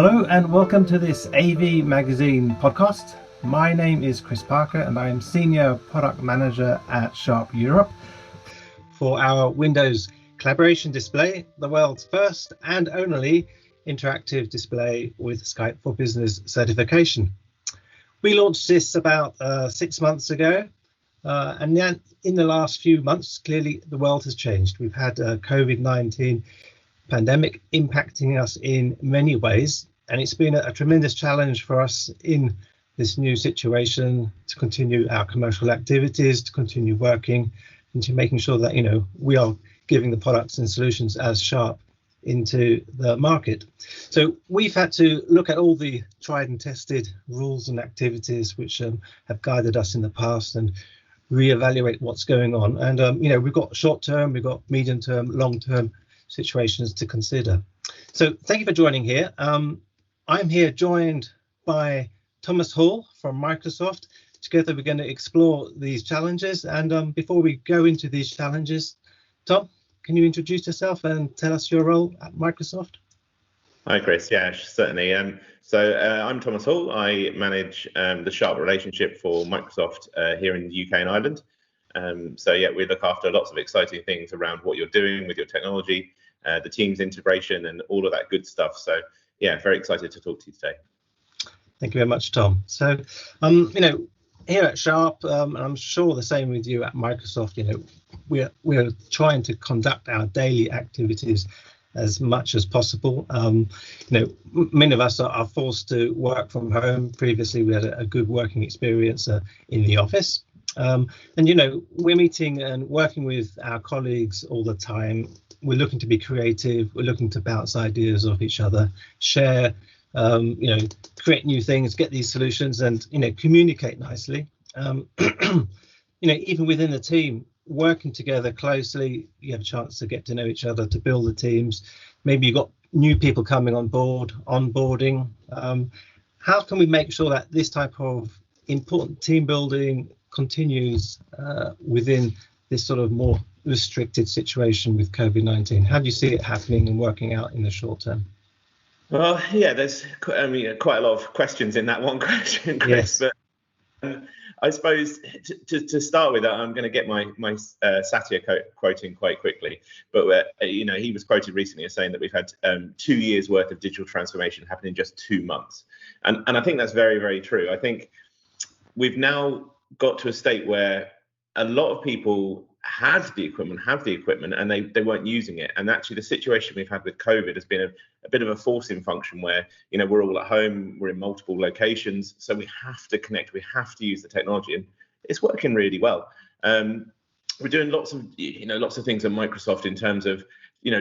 Hello and welcome to this AV Magazine podcast. My name is Chris Parker and I am Senior Product Manager at Sharp Europe for our Windows collaboration display, the world's first and only interactive display with Skype for Business certification. We launched this about 6 months ago, and then in the last few months, clearly the world has changed. We've had COVID-19 pandemic impacting us in many ways, and it's been a tremendous challenge for us in this new situation to continue our commercial activities, to continue working, and to making sure that we are giving the products and solutions as Sharp into the market. So we've had to look at all the tried and tested rules and activities which have guided us in the past and reevaluate what's going on. And we've got short term, we've got medium term, long term situations to consider. So thank you for joining here. I'm here joined by Thomas Hall from Microsoft. Together we're going to explore these challenges, and before we go into these challenges, Tom, can you introduce yourself and tell us your role at Microsoft? Hi Chris, yeah, certainly. I'm Thomas Hall. I manage the Sharp relationship for Microsoft here in the UK and Ireland. We look after lots of exciting things around what you're doing with your technology, the Teams integration and all of that good stuff. So yeah, very excited to talk to you today. Thank you very much, Tom. So, here at Sharp, and I'm sure the same with you at Microsoft, we're trying to conduct our daily activities as much as possible. Many of us are forced to work from home. Previously, we had a good working experience in the office. We're meeting and working with our colleagues all the time. We're looking to be creative. We're looking to bounce ideas off each other, share, create new things, get these solutions, and communicate nicely. Even within the team, working together closely, you have a chance to get to know each other, to build the teams. Maybe you've got new people coming on board, onboarding. How can we make sure that this type of important team building continues within this sort of more restricted situation with COVID-19? How do you see it happening and working out in the short term? Well, yeah, there's quite a lot of questions in that one question, Chris. Yes. But I suppose to start with, I'm going to get my Satya quote in quite quickly. But he was quoted recently as saying that we've had 2 years worth of digital transformation happen in just 2 months, and I think that's very, very true. I think we've now got to a state where a lot of people have the equipment and they weren't using it. And actually the situation we've had with COVID has been a bit of a forcing function where we're all at home, we're in multiple locations, so we have to connect, we have to use the technology, and it's working really well. We're doing lots of things at Microsoft in terms of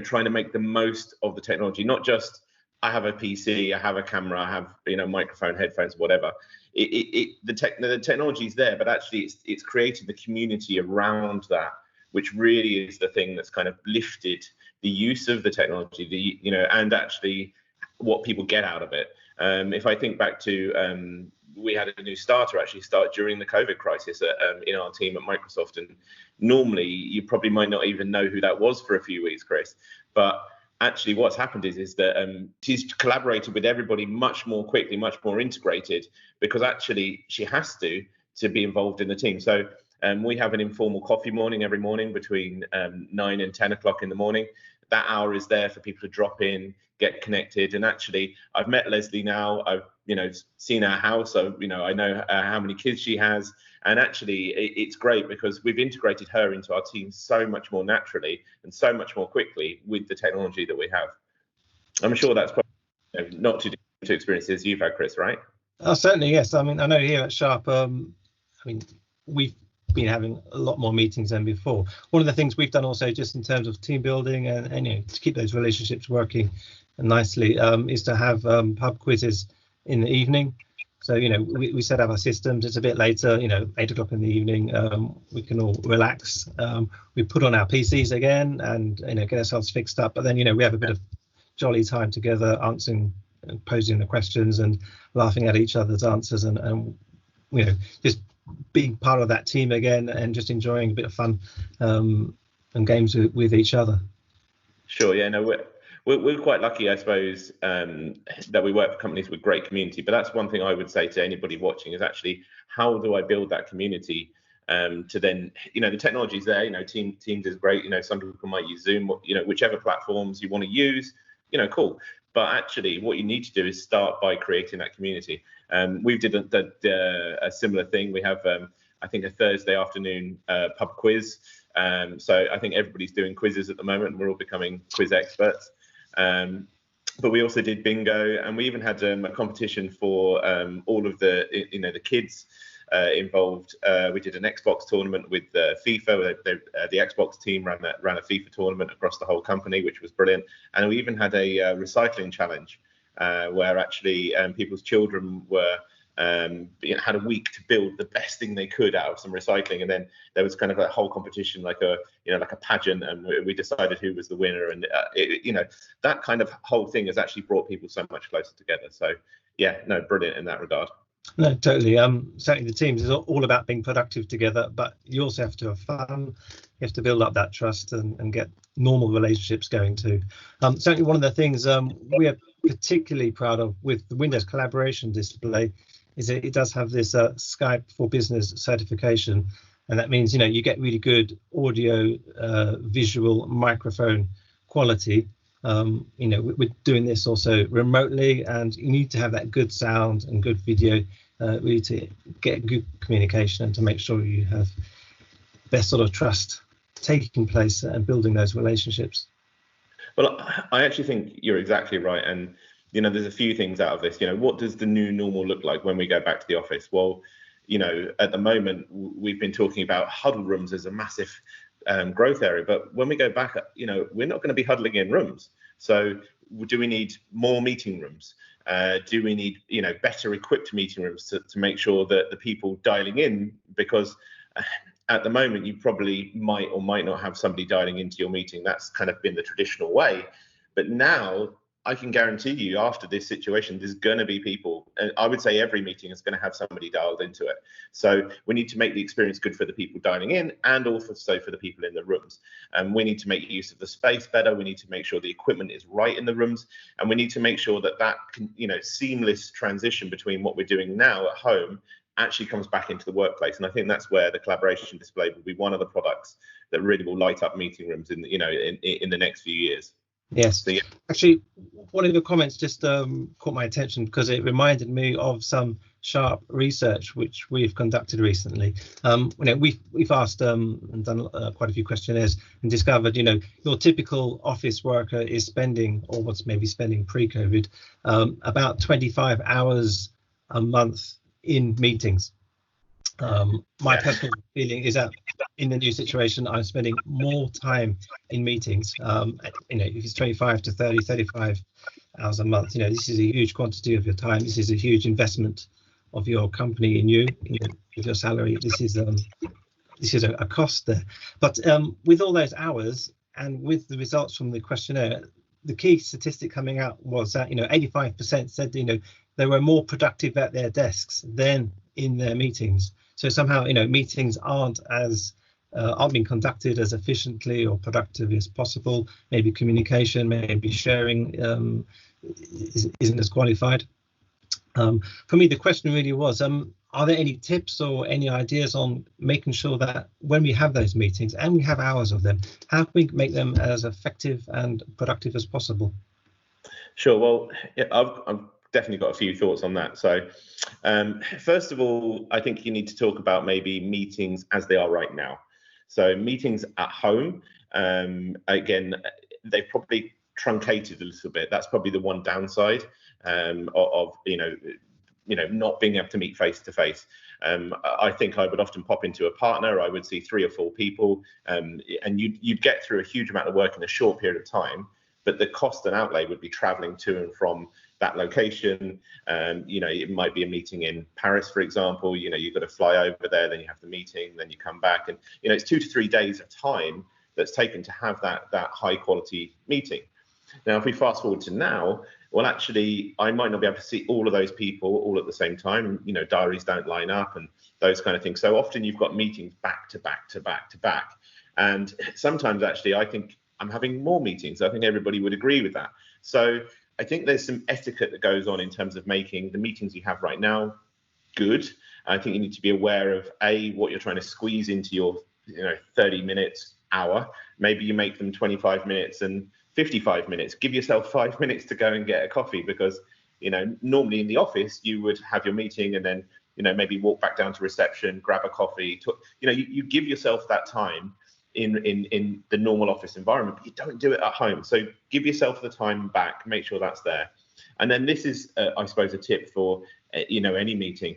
trying to make the most of the technology, not just I have a PC, I have a camera, I have microphone, headphones, whatever. The technology is there, but actually it's creating the community around that, which really is the thing that's kind of lifted the use of the technology, and actually what people get out of it. If I think back to we had a new starter actually start during the COVID crisis in our team at Microsoft, and normally you probably might not even know who that was for a few weeks, Chris, but actually what's happened is that she's collaborated with everybody much more quickly, much more integrated, because actually she has to be involved in the team. So we have an informal coffee morning every morning between 9 and 10 o'clock in the morning. That hour is there for people to drop in, get connected. And actually I've met Leslie now, I've seen our house, so I know how many kids she has, and actually it's great because we've integrated her into our team so much more naturally and so much more quickly with the technology that we have. I'm sure that's probably not too different to experiences you've had, Chris, right? Certainly, yes. I mean, I know here at Sharp, we've been having a lot more meetings than before. One of the things we've done also, just in terms of team building and to keep those relationships working nicely, is to have pub quizzes in the evening. So we set up our systems. It's a bit later, 8 o'clock in the evening. We can all relax. We put on our PCs again and get ourselves fixed up. But then we have a bit of jolly time together, answering and posing the questions and laughing at each other's answers, and just being part of that team again and just enjoying a bit of fun and games with each other. Sure, yeah, no, we're quite lucky, I suppose, that we work for companies with great community. But that's one thing I would say to anybody watching is actually, how do I build that community? To then, the technology's there. Teams is great. Some people might use Zoom. Whichever platforms you want to use. Cool. But actually, what you need to do is start by creating that community. We did a similar thing. We have, I think, a Thursday afternoon pub quiz. So I think everybody's doing quizzes at the moment, and we're all becoming quiz experts. But we also did bingo, and we even had a competition for all of the kids involved. We did an Xbox tournament with FIFA. The Xbox team ran a FIFA tournament across the whole company, which was brilliant. And we even had a recycling challenge where actually people's children were had a week to build the best thing they could out of some recycling, and then there was kind of a whole competition, like a pageant, and we decided who was the winner, and that kind of whole thing has actually brought people so much closer together. So yeah, no, brilliant in that regard. No, totally. Certainly the teams is all about being productive together, but you also have to have fun. You have to build up that trust and get normal relationships going too. Certainly one of the things we are particularly proud of with the Windows collaboration display is that it does have this Skype for Business certification, and that means you get really good audio, visual, microphone quality. We're doing this also remotely, and you need to have that good sound and good video really to get good communication and to make sure you have best sort of trust taking place and building those relationships. Well, I actually think you're exactly right, and there's a few things out of this. What does the new normal look like when we go back to the office? Well, at the moment we've been talking about huddle rooms as a massive growth area, but when we go back, we're not going to be huddling in rooms. So do we need more meeting rooms? Do we need better equipped meeting rooms to make sure that the people dialing in, because at the moment you probably might or might not have somebody dialing into your meeting. That's kind of been the traditional way, but now I can guarantee you, after this situation, there's going to be people, and I would say every meeting is going to have somebody dialed into it. So we need to make the experience good for the people dialing in, and also for the people in the rooms. And we need to make use of the space better. We need to make sure the equipment is right in the rooms, and we need to make sure that seamless transition between what we're doing now at home actually comes back into the workplace. And I think that's where the collaboration display will be one of the products that really will light up meeting rooms in the next few years. Yes, so, yeah. Actually, one of the comments just caught my attention because it reminded me of some Sharp research which we've conducted recently. We've asked and done quite a few questionnaires and discovered, your typical office worker is spending, or was maybe spending pre-COVID, about 25 hours a month in meetings. My personal feeling is that in the new situation, I'm spending more time in meetings. If it's 25 to 30, 35 hours a month, this is a huge quantity of your time. This is a huge investment of your company in you, with your salary. This is a cost there. But with all those hours and with the results from the questionnaire, the key statistic coming out was that 85% said they were more productive at their desks than in their meetings. So somehow meetings aren't being conducted as efficiently or productively as possible. Maybe communication, maybe sharing isn't as qualified. For me, the question really was, are there any tips or any ideas on making sure that when we have those meetings and we have hours of them, how can we make them as effective and productive as possible? Sure. Well, yeah, I've definitely got a few thoughts on that. So first of all, I think you need to talk about maybe meetings as they are right now. So meetings at home, again, they've probably truncated a little bit. That's probably the one downside of not being able to meet face to face. I think I would often pop into a partner. I would see 3 or 4 people, and you'd get through a huge amount of work in a short period of time. But the cost and outlay would be traveling to and from that location. It might be a meeting in Paris, for example. You've got to fly over there, then you have the meeting, then you come back, and it's 2 to 3 days of time that's taken to have that high quality meeting. Now, if we fast forward to now, well, actually, I might not be able to see all of those people all at the same time. Diaries don't line up and those kind of things. So often you've got meetings back to back to back to back. And sometimes actually, I think I'm having more meetings. I think everybody would agree with that. So I think there's some etiquette that goes on in terms of making the meetings you have right now good. I think you need to be aware of what you're trying to squeeze into your 30 minutes, hour. Maybe you make them 25 minutes and 55 minutes. Give yourself 5 minutes to go and get a coffee, because normally in the office you would have your meeting and then maybe walk back down to reception, grab a coffee. You give yourself that time in the normal office environment, but you don't do it at home. So give yourself the time back, make sure that's there. And then this is, I suppose, a tip for any meeting.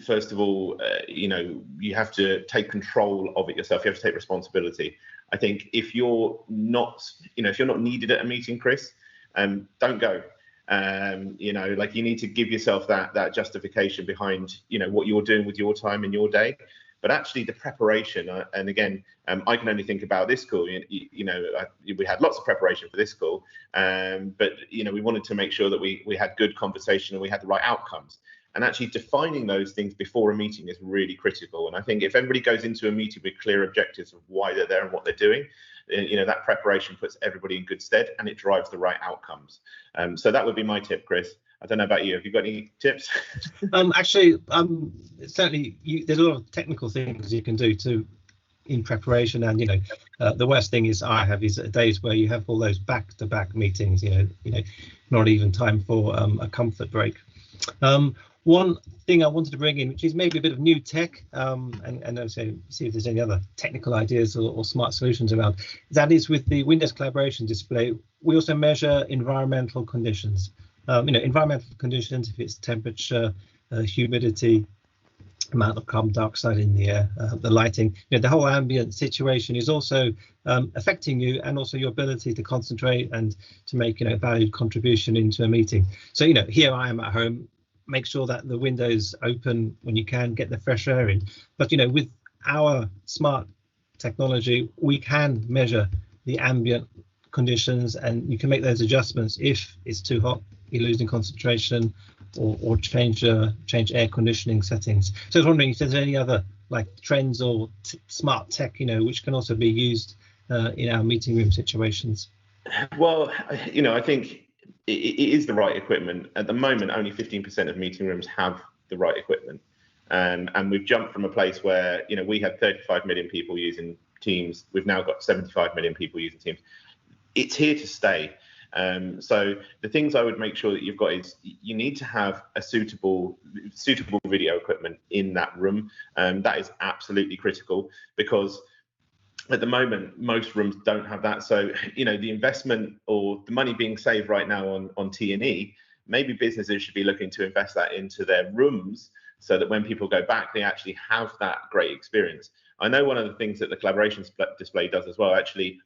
First of all, you have to take control of it yourself. You have to take responsibility. I think if you're not needed at a meeting, Chris, don't go. You need to give yourself that justification behind what you're doing with your time and your day. But actually the preparation, and again, I can only think about this call. We had lots of preparation for this call, but we wanted to make sure that we had good conversation and we had the right outcomes. And actually defining those things before a meeting is really critical. And I think if everybody goes into a meeting with clear objectives of why they're there and what they're doing, that preparation puts everybody in good stead and it drives the right outcomes. So that would be my tip, Chris. I don't know about you. Have you got any tips? Certainly there's a lot of technical things you can do in preparation. And the worst thing is days where you have all those back-to-back meetings. Not even time for a comfort break. One thing I wanted to bring in, which is maybe a bit of new tech, and also see if there's any other technical ideas or smart solutions around. That is with the Windows collaboration display. We also measure environmental conditions. Environmental conditions, if it's temperature, humidity, amount of carbon dioxide in the air, the lighting, the whole ambient situation is also affecting you, and also your ability to concentrate and to make a valued contribution into a meeting. So here I am at home. Make sure that the window's open when you can, get the fresh air in. But with our smart technology, we can measure the ambient conditions, and you can make those adjustments if it's too hot, you're losing concentration, or change air conditioning settings. So I was wondering if there's any other trends or smart tech, which can also be used in our meeting room situations. Well, I think it is the right equipment. At the moment, only 15% of meeting rooms have the right equipment. And we've jumped from a place where, we had 35 million people using Teams. We've now got 75 million people using Teams. It's here to stay. So the things I would make sure that you've got is you need to have a suitable video equipment in that room. That is absolutely critical, because at the moment, most rooms don't have that. So, the investment or the money being saved right now on T&E, maybe businesses should be looking to invest that into their rooms so that when people go back, they actually have that great experience. I know one of the things that the collaboration display does as well, actually,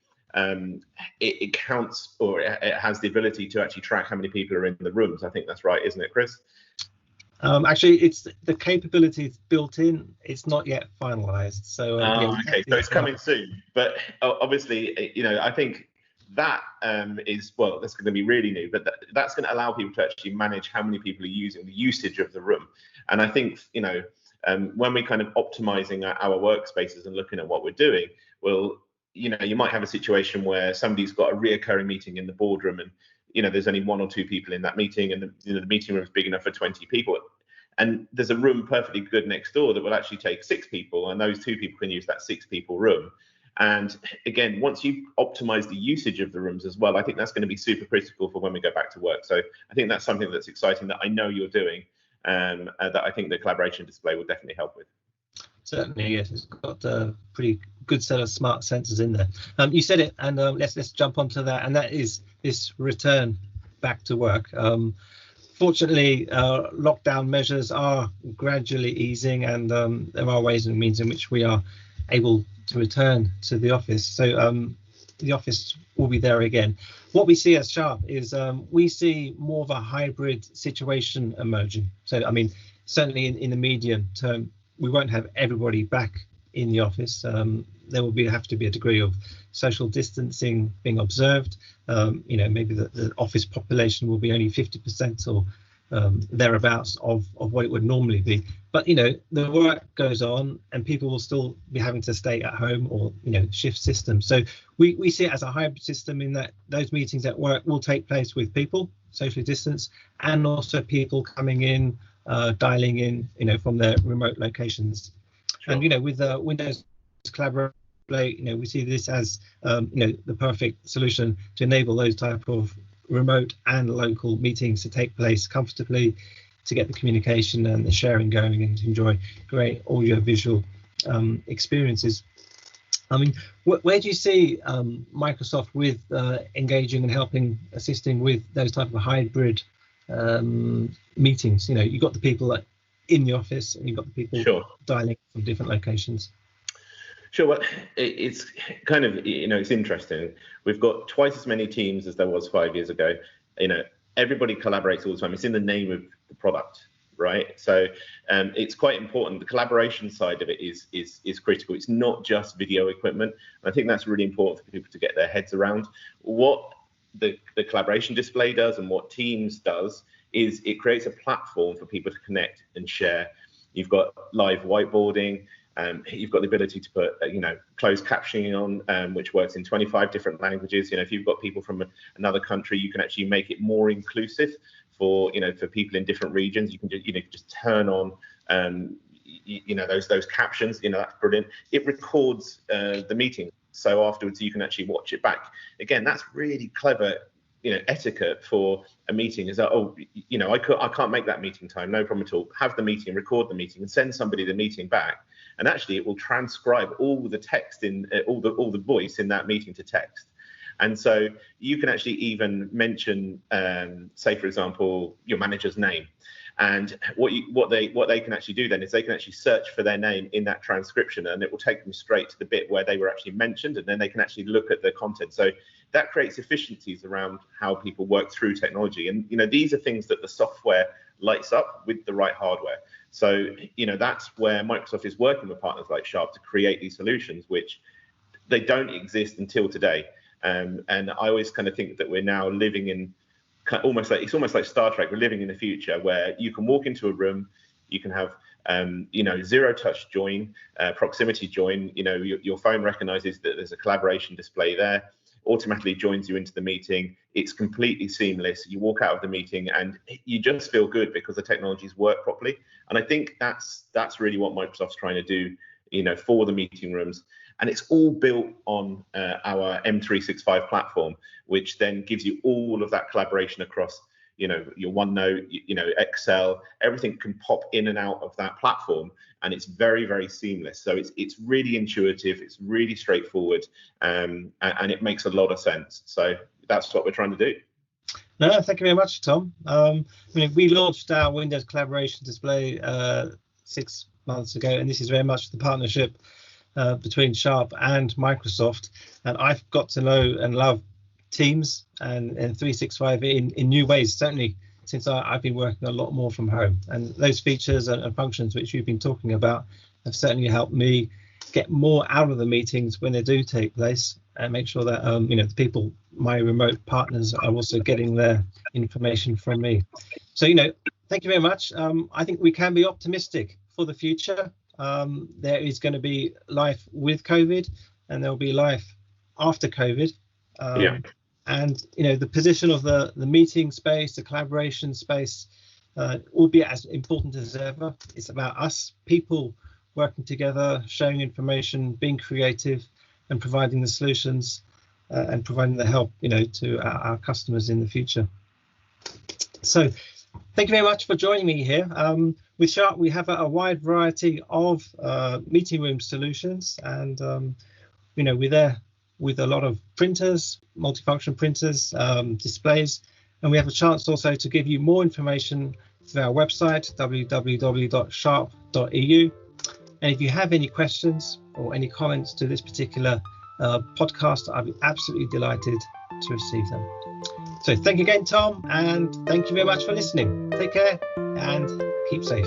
it counts, or it has the ability to actually track how many people are in the rooms. I think that's right, isn't it, Chris? Actually, it's the capability is built in. It's not yet finalized. So okay, so it's coming soon. But obviously, I think that that's going to be really new. But that's going to allow people to actually manage how many people are using the usage of the room. And I think when we're kind of optimizing our workspaces and looking at what we're doing, you might have a situation where somebody's got a reoccurring meeting in the boardroom, and there's only 1 or 2 people in that meeting, and the meeting room is big enough for 20 people. And there's a room perfectly good next door that will actually take 6 people, and those 2 people can use that 6 people room. And again, once you optimize the usage of the rooms as well, I think that's going to be super critical for when we go back to work. So I think that's something that's exciting that I know you're doing, that I think the collaboration display will definitely help with. Certainly, yes. It's got a pretty good set of smart sensors in there. You said it, and let's jump onto that, and that is this return back to work. Fortunately, lockdown measures are gradually easing, and there are ways and means in which we are able to return to the office. So the office will be there again. What we see as Sharp is we see more of a hybrid situation emerging. So, certainly in the medium term, we won't have everybody back in the office. There will have to be a degree of social distancing being observed. Maybe the office population will be only 50% or thereabouts of what it would normally be. But the work goes on, and people will still be having to stay at home or shift systems. So we see it as a hybrid system, in that those meetings at work will take place with people socially distanced, and also people coming in, dialing in from their remote locations. Sure. And with Windows Collaborate, we see this as the perfect solution to enable those type of remote and local meetings to take place comfortably, to get the communication and the sharing going, and to enjoy great audio visual experiences. I mean, where do you see Microsoft with engaging and assisting with those type of hybrid meetings? You've got the people in the office, and you've got the people Sure. dialing from different locations. Sure. Well, it's kind of, it's interesting. We've got twice as many teams as there was 5 years ago. Everybody collaborates all the time. It's in the name of the product, right? So it's quite important. The collaboration side of it is critical. It's not just video equipment. I think that's really important for people to get their heads around. What the collaboration display does, and what Teams does, is it creates a platform for people to connect and share. You've got live whiteboarding. You've got the ability to put, closed captioning on, which works in 25 different languages. If you've got people from another country, you can actually make it more inclusive for people in different regions. You can just turn on, those captions. That's brilliant. It records the meeting, so afterwards you can actually watch it back. Again, that's really clever. Etiquette for a meeting is that, I can't make that meeting time, no problem at all. Have the meeting, record the meeting, and send somebody the meeting back. And actually, it will transcribe all the text in all the voice in that meeting to text. And so you can actually even mention, say, for example, your manager's name. And what they can actually do then is they can actually search for their name in that transcription, and it will take them straight to the bit where they were actually mentioned, and then they can actually look at the content. So that creates efficiencies around how people work through technology. And these are things that the software lights up with the right hardware. So that's where Microsoft is working with partners like Sharp to create these solutions, which they don't exist until today. And I always kind of think that we're now living in almost like Star Trek. We're living in the future where you can walk into a room, you can have zero touch join, proximity join. Your phone recognizes that there's a collaboration display there, automatically joins you into the meeting. It's completely seamless. You walk out of the meeting and you just feel good because the technologies work properly. And I think that's really what Microsoft's trying to do, for the meeting rooms. And it's all built on our M365 platform, which then gives you all of that collaboration across, your OneNote, Excel. Everything can pop in and out of that platform, and it's very, very seamless. So it's really intuitive, it's really straightforward, and it makes a lot of sense. So that's what we're trying to do. No, thank you very much, Tom. We launched our Windows collaboration display 6 months ago, and this is very much the partnership between Sharp and Microsoft. And I've got to know and love Teams and 365 in new ways, certainly since I've been working a lot more from home. And those features and functions which you've been talking about have certainly helped me get more out of the meetings when they do take place, and make sure that the people, my remote partners, are also getting their information from me. So thank you very much. I think we can be optimistic for the future. There is going to be life with COVID, and there will be life after COVID. And the position of the meeting space, the collaboration space, will be as important as ever. It's about us, people working together, sharing information, being creative, and providing the solutions and providing the help, to our customers in the future. So thank you very much for joining me here. With Sharp, we have a wide variety of meeting room solutions, and we're there with a lot of printers, multifunction printers, displays, and we have a chance also to give you more information through our website, www.sharp.eu. And if you have any questions or any comments to this particular podcast, I'd be absolutely delighted to receive them. So thank you again, Tom, and thank you very much for listening. Take care and keep safe.